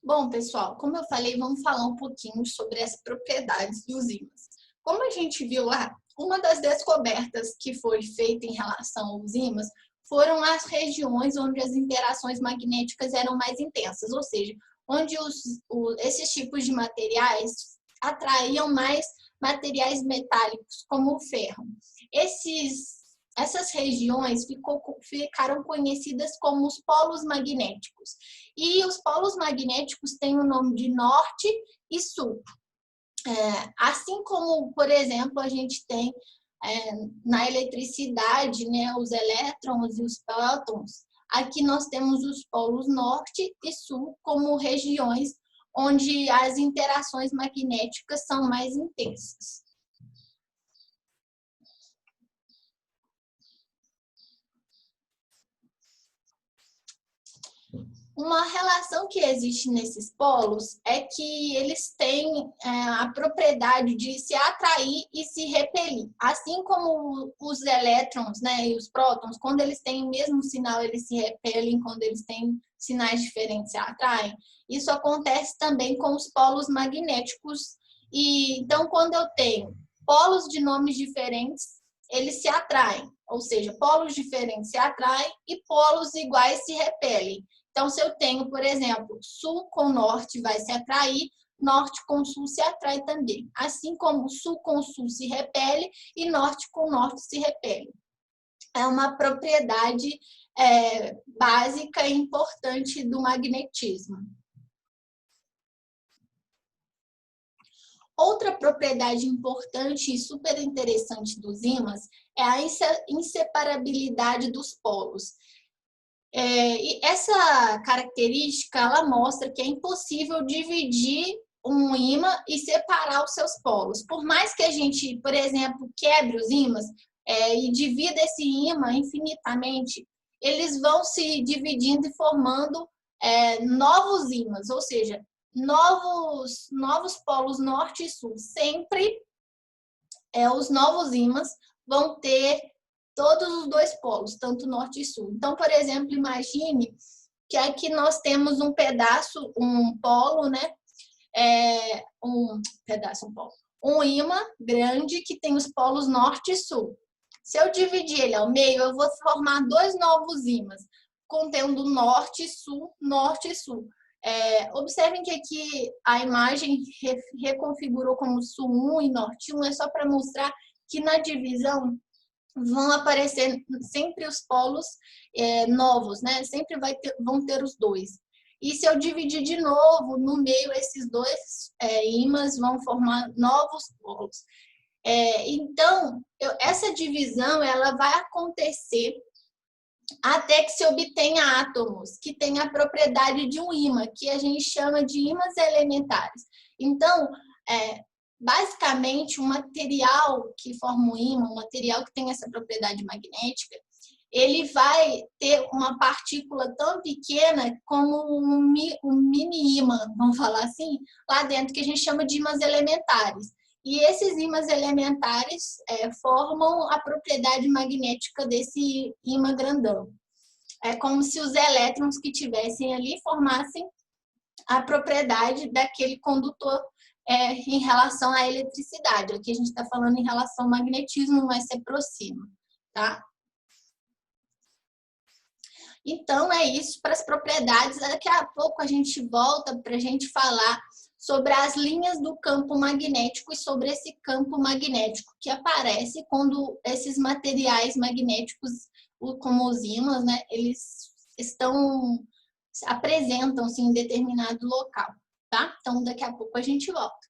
Bom, pessoal, como eu falei, vamos falar um pouquinho sobre as propriedades dos ímãs. Como a gente viu lá, uma das descobertas que foi feita em relação aos ímãs foram as regiões onde as interações magnéticas eram mais intensas, ou seja, onde esses tipos de materiais atraíam mais materiais metálicos, como o ferro. Essas regiões ficaram conhecidas como os polos magnéticos. E os polos magnéticos têm o nome de norte e sul. Assim como, por exemplo, a gente tem na eletricidade, né, os elétrons e os prótons, aqui nós temos os polos norte e sul como regiões onde as interações magnéticas são mais intensas. Uma relação que existe nesses polos é que eles têm a propriedade de se atrair e se repelir. Assim como os elétrons, né, e os prótons, quando eles têm o mesmo sinal, eles se repelem, quando eles têm sinais diferentes, se atraem. Isso acontece também com os polos magnéticos. Então, quando eu tenho polos de nomes diferentes, eles se atraem. Ou seja, polos diferentes se atraem e polos iguais se repelem. Então, se eu tenho, por exemplo, sul com norte vai se atrair, norte com sul se atrai também. Assim como sul com sul se repele e norte com norte se repele. É uma propriedade básica e importante do magnetismo. Outra propriedade importante e super interessante dos ímãs é a inseparabilidade dos polos. E essa característica, ela mostra que é impossível dividir um ímã e separar os seus polos. Por mais que a gente, por exemplo, quebre os ímãs e divida esse ímã infinitamente, eles vão se dividindo e formando novos ímãs, ou seja, novos polos norte e sul. Sempre os novos ímãs vão ter todos os dois polos, tanto norte e sul. Então, por exemplo, imagine que aqui nós temos um pedaço, um polo, né? Um ímã grande que tem os polos norte e sul. Se eu dividir ele ao meio, eu vou formar dois novos ímãs, contendo norte e sul, norte e sul. Observem que aqui a imagem reconfigurou como sul 1 e norte 1, é só para mostrar que na divisão vão aparecer sempre os polos novos, né? Sempre vão ter os dois. E se eu dividir de novo, no meio, esses dois ímãs vão formar novos polos. Então, essa divisão ela vai acontecer até que se obtenha átomos que têm a propriedade de um ímã, que a gente chama de ímãs elementares. Então, basicamente, um material que forma um ímã, um material que tem essa propriedade magnética, ele vai ter uma partícula tão pequena como um mini ímã, vamos falar assim, lá dentro, que a gente chama de ímãs elementares. E esses ímãs elementares formam a propriedade magnética desse ímã grandão. É como se os elétrons que tivessem ali formassem a propriedade daquele condutor em relação à eletricidade. Aqui a gente está falando em relação ao magnetismo, mas se aproxima, tá? Então, é isso para as propriedades. Daqui a pouco a gente volta para a gente falar sobre as linhas do campo magnético e sobre esse campo magnético que aparece quando esses materiais magnéticos, como os ímãs, né, eles apresentam-se em determinado local, tá? Então, daqui a pouco a gente volta.